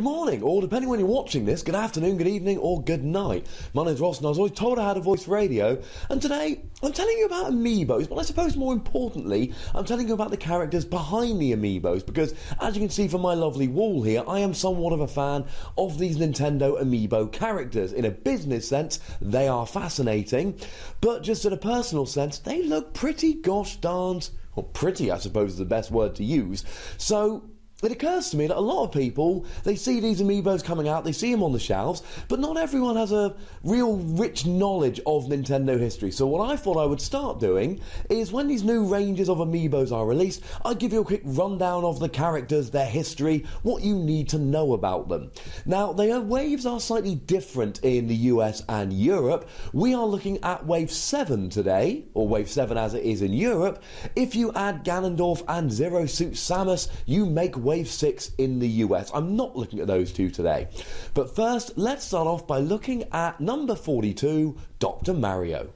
Good morning, or depending when you're watching this, good afternoon, good evening, or good night. My name's Ross and I was always told I had a voice for radio, and today I'm telling you about Amiibos, but I suppose more importantly, I'm telling you about the characters behind the Amiibos, because as you can see from my lovely wall here, I am somewhat of a fan of these Nintendo Amiibo characters. In a business sense, they are fascinating, but just in a personal sense, they look pretty gosh darned, well, pretty I suppose is the best word to use. So it occurs to me that a lot of people, they see these Amiibos coming out, they see them on the shelves, but not everyone has a real rich knowledge of Nintendo history. So what I thought I would start doing is when these new ranges of Amiibos are released, I'd give you a quick rundown of the characters, their history, what you need to know about them. Now, their waves are slightly different in the US and Europe. We are looking at Wave 7 today, or Wave 7 as it is in Europe. If you add Ganondorf and Zero Suit Samus, you make Wave 6 in the US. I'm not looking at those two today. But first, let's start off by looking at number 42, Dr. Mario.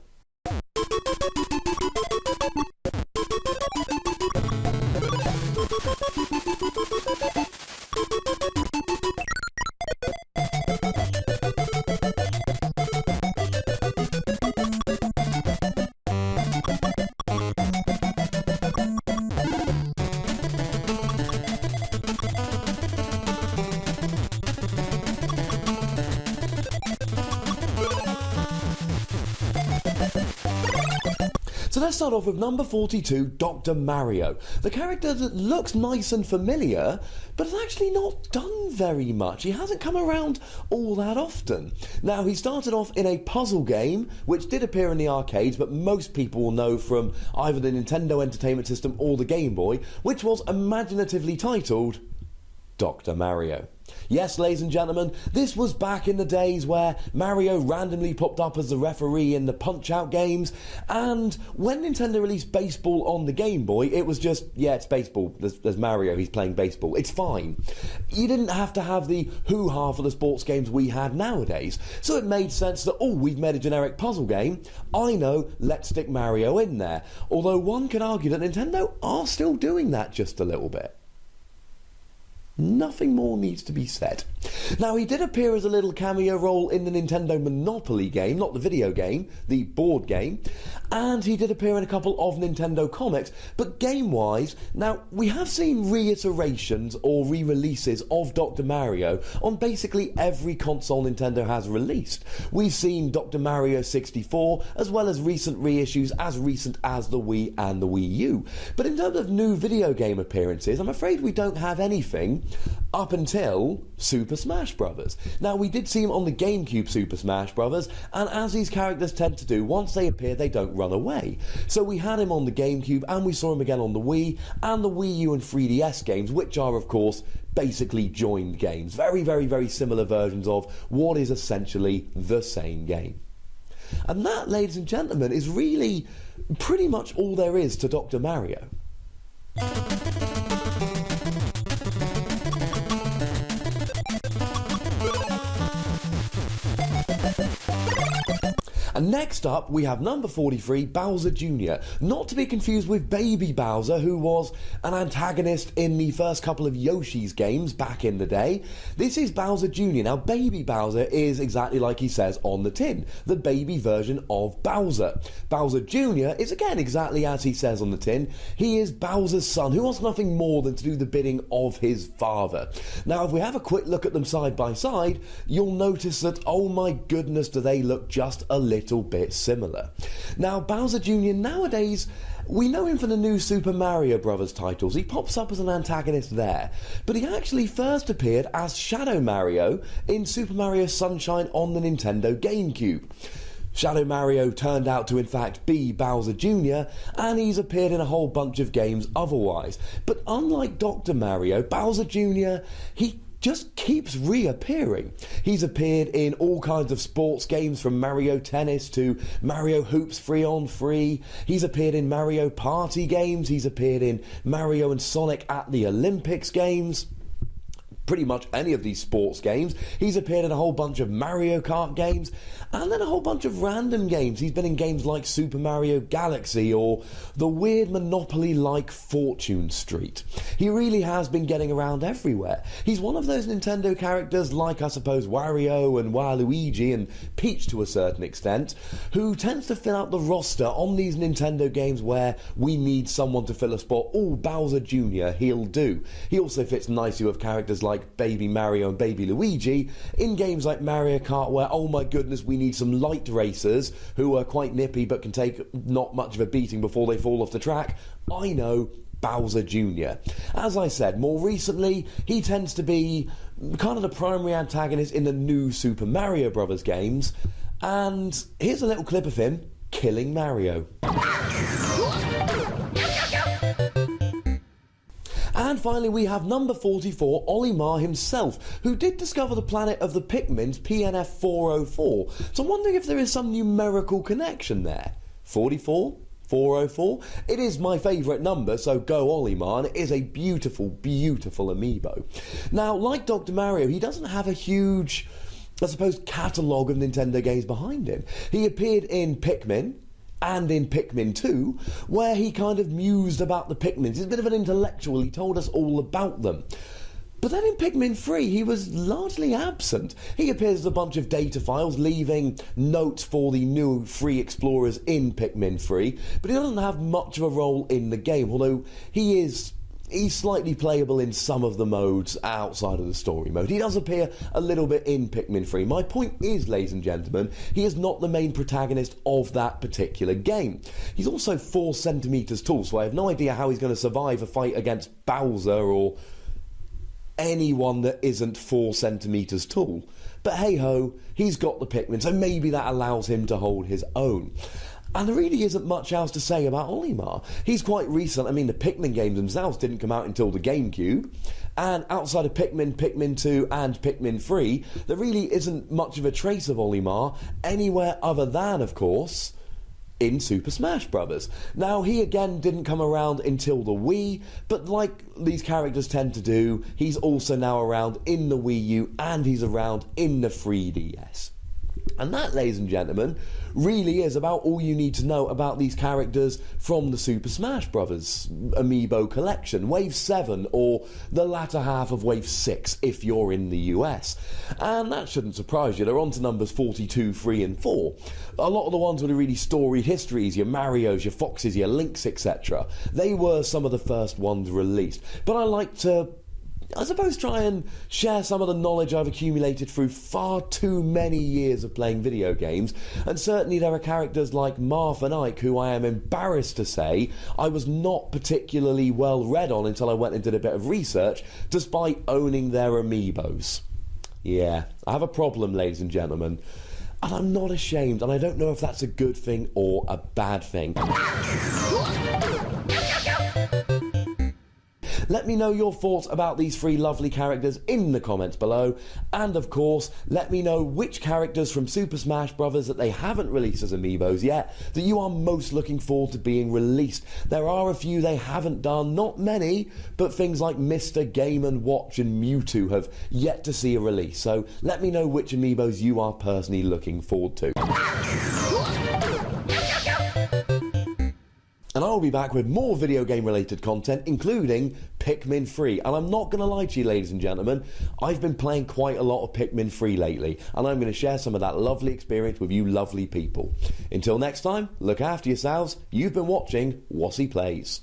So let's start off with number 42, Dr. Mario. The character that looks nice and familiar, but has actually not done very much. He hasn't come around all that often. Now, he started off in a puzzle game, which did appear in the arcades, but most people will know from either the Nintendo Entertainment System or the Game Boy, which was imaginatively titled Dr. Mario. Yes, ladies and gentlemen, this was back in the days where Mario randomly popped up as the referee in the Punch-Out games, and when Nintendo released baseball on the Game Boy, it was just, yeah, it's baseball, there's Mario, he's playing baseball, it's fine. You didn't have to have the hoo-ha for the sports games we had nowadays, so it made sense that, oh, we've made a generic puzzle game, I know, let's stick Mario in there. Although one could argue that Nintendo are still doing that just a little bit. Nothing more needs to be said. Now, he did appear as a little cameo role in the Nintendo Monopoly game, not the video game, the board game, and he did appear in a couple of Nintendo comics, but game-wise, now, we have seen reiterations or re-releases of Dr. Mario on basically every console Nintendo has released. We've seen Dr. Mario 64, as well as recent reissues as recent as the Wii and the Wii U. But in terms of new video game appearances, I'm afraid we don't have anything up until Super Smash Bros. Now, we did see him on the GameCube Super Smash Bros, and as these characters tend to do, once they appear, they don't run away. So we had him on the GameCube, and we saw him again on the Wii, and the Wii U and 3DS games, which are, of course, basically joined games. Very, very, very similar versions of what is essentially the same game. And that, ladies and gentlemen, is really pretty much all there is to Dr. Mario. And next up, we have number 43, Bowser Jr. Not to be confused with Baby Bowser, who was an antagonist in the first couple of Yoshi's games back in the day. This is Bowser Jr. Now, Baby Bowser is exactly like he says on the tin, the baby version of Bowser. Bowser Jr. is again exactly as he says on the tin. He is Bowser's son, who wants nothing more than to do the bidding of his father. Now, if we have a quick look at them side by side, you'll notice that, oh my goodness, do they look just a little bit similar. Now, Bowser Jr. nowadays, we know him for the new Super Mario Bros. Titles. He pops up as an antagonist there, but he actually first appeared as Shadow Mario in Super Mario Sunshine on the Nintendo GameCube. Shadow Mario turned out to in fact be Bowser Jr., and he's appeared in a whole bunch of games otherwise. But unlike Dr. Mario, Bowser Jr., he just keeps reappearing. He's appeared in all kinds of sports games, from Mario Tennis to Mario Hoops 3-on-3. He's appeared in Mario Party games. He's appeared in Mario and Sonic at the Olympics games. pretty much any of these sports games. He's appeared in a whole bunch of Mario Kart games, and then a whole bunch of random games. He's been in games like Super Mario Galaxy or the weird Monopoly-like Fortune Street. He really has been getting around everywhere. He's one of those Nintendo characters like, I suppose, Wario and Waluigi and Peach to a certain extent, who tends to fill out the roster on these Nintendo games where we need someone to fill a spot. Oh, Bowser Jr., he'll do. He also fits nicely with characters like Baby Mario and Baby Luigi in games like Mario Kart, where, oh my goodness, we need some light racers who are quite nippy but can take not much of a beating before they fall off the track. I know, Bowser Jr. As I said, more recently, he tends to be kind of the primary antagonist in the new Super Mario Bros. Games, and here's a little clip of him killing Mario. And finally we have number 44, Olimar himself, who did discover the planet of the Pikmins, PNF 404. So I'm wondering if there is some numerical connection there. 44? 404? It is my favourite number, so go Olimar, and it is a beautiful, beautiful amiibo. Now, like Dr. Mario, he doesn't have a huge, I suppose, catalogue of Nintendo games behind him. He appeared in Pikmin, and in Pikmin 2, where he kind of mused about the Pikmins. He's a bit of an intellectual, he told us all about them. But then in Pikmin 3, he was largely absent. He appears as a bunch of data files, leaving notes for the new free explorers in Pikmin 3, but he doesn't have much of a role in the game, although he's slightly playable in some of the modes outside of the story mode. He does appear a little bit in Pikmin 3. My point is, ladies and gentlemen, he is not the main protagonist of that particular game. He's also 4 centimetres tall, so I have no idea how he's going to survive a fight against Bowser or anyone that isn't 4 centimetres tall. But hey-ho, he's got the Pikmin, so maybe that allows him to hold his own. And there really isn't much else to say about Olimar. He's quite recent. I mean, the Pikmin games themselves didn't come out until the GameCube. And outside of Pikmin, Pikmin 2 and Pikmin 3, there really isn't much of a trace of Olimar anywhere other than, of course, in Super Smash Bros. Now, he again didn't come around until the Wii, but like these characters tend to do, he's also now around in the Wii U and he's around in the 3DS. And that, ladies and gentlemen, really is about all you need to know about these characters from the Super Smash Bros. Amiibo collection, Wave 7, or the latter half of Wave 6 if you're in the US. And that shouldn't surprise you, they're on to numbers 42, 3 and 4. A lot of the ones with the really storied histories, your Marios, your Foxes, your Links, etc. They were some of the first ones released. But I like to, I suppose, try and share some of the knowledge I've accumulated through far too many years of playing video games, and certainly there are characters like Marth and Ike who I am embarrassed to say I was not particularly well read on until I went and did a bit of research, despite owning their amiibos. Yeah, I have a problem, ladies and gentlemen, and I'm not ashamed, and I don't know if that's a good thing or a bad thing. Let me know your thoughts about these 3 lovely characters in the comments below, and of course, let me know which characters from Super Smash Bros. That they haven't released as amiibos yet that you are most looking forward to being released. There are a few they haven't done, not many, but things like Mr. Game & Watch and Mewtwo have yet to see a release, so let me know which amiibos you are personally looking forward to. And I'll be back with more video game related content, including Pikmin 3. And I'm not going to lie to you, ladies and gentlemen, I've been playing quite a lot of Pikmin 3 lately, and I'm going to share some of that lovely experience with you lovely people. Until next time, look after yourselves. You've been watching Wassy Plays.